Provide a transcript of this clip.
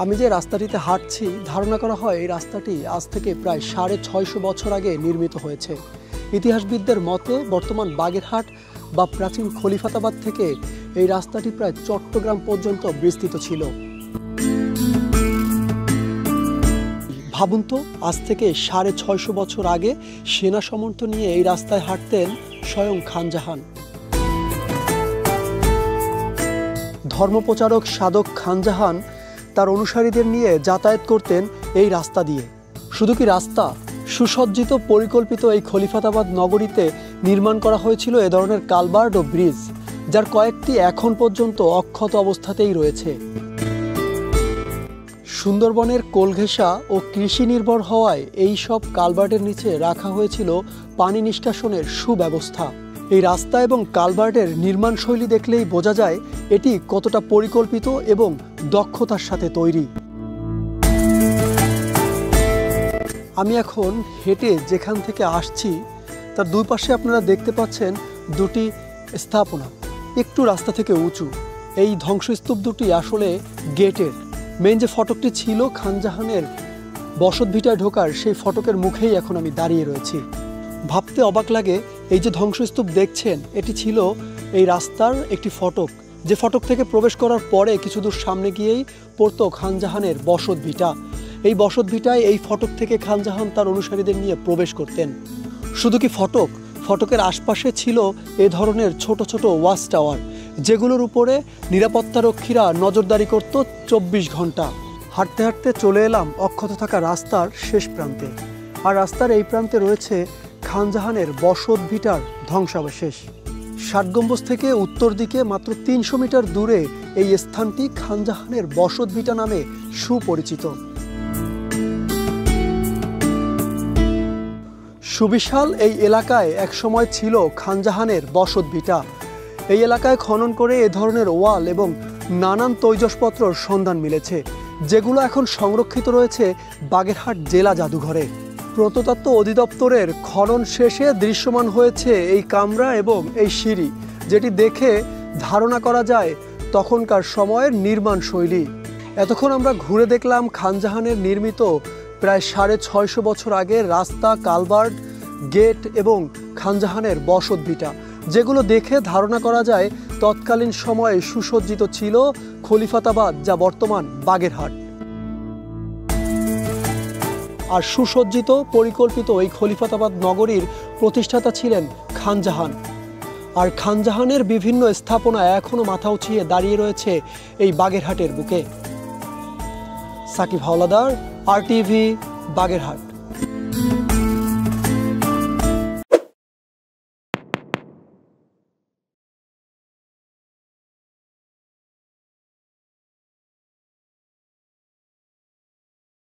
আমি যে রাস্তাটিতে হাঁটছি ধারণা করা হয় এই রাস্তাটি আজ থেকে প্রায় 650 বছর আগে নির্মিত হয়েছে। ইতিহাসবিদদের মতে বর্তমান বাগেরহাট বা প্রাচীন খলিফাতাবাদ থেকে এই রাস্তাটি প্রায় চট্টগ্রাম পর্যন্ত বিস্তৃত ছিল। ভাবুন তো, আজ থেকে 650 বছর আগে সেনা সমর্থন নিয়ে এই রাস্তায় হাঁটতেন স্বয়ং খান জাহান। ধর্মপ্রচারক সাধক খান জাহান তার অনুসারীদের নিয়ে যাতায়াত করতেন এই রাস্তা দিয়ে। শুধু কি রাস্তা, সুসজ্জিত পরিকল্পিত এই খলিফাতাবাদ নগরীতে নির্মাণ করা হয়েছিল এ ধরনের কালভার্ট ও ব্রিজ, যার কয়েকটি এখন পর্যন্ত অক্ষত অবস্থাতেই রয়েছে। সুন্দরবনের কোলঘেঁষা ও কৃষি নির্ভর হওয়ায় এই সব কালভার্টের নিচে রাখা হয়েছিল পানি নিষ্কাশনের সুব্যবস্থা। এই রাস্তা এবং কালভার্টের নির্মাণ শৈলী দেখলেই বোঝা যায় এটি কতটা পরিকল্পিত এবং দক্ষতার সাথে তৈরি। আমি এখন হেঁটে যেখান থেকে আসছি তার দুই পাশে আপনারা দেখতে পাচ্ছেন দুটি স্থাপনা, একটু রাস্তা থেকে উঁচু। এই ধ্বংসস্তূপ দুটি আসলে গেটের। মেন যে ফটকটি ছিল খান জাহানের বসতভিটায় ঢোকার, সেই ফটকের মুখেই এখন আমি দাঁড়িয়ে রয়েছি। ভাবতে অবাক লাগে, এই যে ধ্বংসস্তূপ দেখছেন এটি ছিল এই রাস্তার একটি ফটক, যে ফটক থেকে প্রবেশ করার পরে কিছু দূর সামনে গিয়েই পড়তো খান জাহানের বসতভিটা। এই বসতভিটায় এই ফটক থেকে খান জাহান তার অনুসারীদের নিয়ে প্রবেশ করতেন। শুধু কি ফটক, ফটকের আশপাশে ছিল এ ধরনের ছোট ছোট ওয়াচ টাওয়ার, যেগুলোর উপরে নিরাপত্তারক্ষীরা নজরদারি করত 24 ঘন্টা। হাঁটতে হাঁটতে চলে এলাম অক্ষত থাকা রাস্তার শেষ প্রান্তে। আর রাস্তার এই প্রান্তে রয়েছে খান জাহানের বসতভিটার ধ্বংসাবশেষ। 60 গম্বুজ থেকে উত্তর দিকে মাত্র 300 মিটার দূরে এই স্থানটি খান জাহানের বসতভিটা নামে সুপরিচিত। সুবিশাল এই এলাকায় একসময় ছিল খান জাহানের বসতভিটা। এই এলাকায় খনন করে এ ধরনের ওয়াল এবং নানান তৈজসপত্রর সন্ধান মিলেছে, যেগুলো এখন সংরক্ষিত রয়েছে বাগেরহাট জেলা জাদুঘরে। প্রত্নতত্ত্ব অধিদপ্তরের খনন শেষে দৃশ্যমান হয়েছে এই কামরা এবং এই সিঁড়ি, যেটি দেখে ধারণা করা যায় তখনকার সময়ের নির্মাণ শৈলী। এতক্ষণ আমরা ঘুরে দেখলাম খান জাহানের নির্মিত প্রায় 650 বছর আগের রাস্তা, কালভার্ট, গেট এবং খান জাহানের বসতভিটা, যেগুলো দেখে ধারণা করা যায় তৎকালীন সময়ে সুসজ্জিত ছিল খলিফাতাবাদ, যা বর্তমান বাগেরহাট। আর সুসজ্জিত পরিকল্পিত এই খলিফাতাবাদ নগরীর প্রতিষ্ঠাতা ছিলেন খান জাহান। আর খান জাহানের বিভিন্ন স্থাপনা এখনো মাথা উঁচিয়ে দাঁড়িয়ে রয়েছে এই বাগেরহাটের বুকে। সাকিব হাওলাদার, RTV, বাগেরহাট।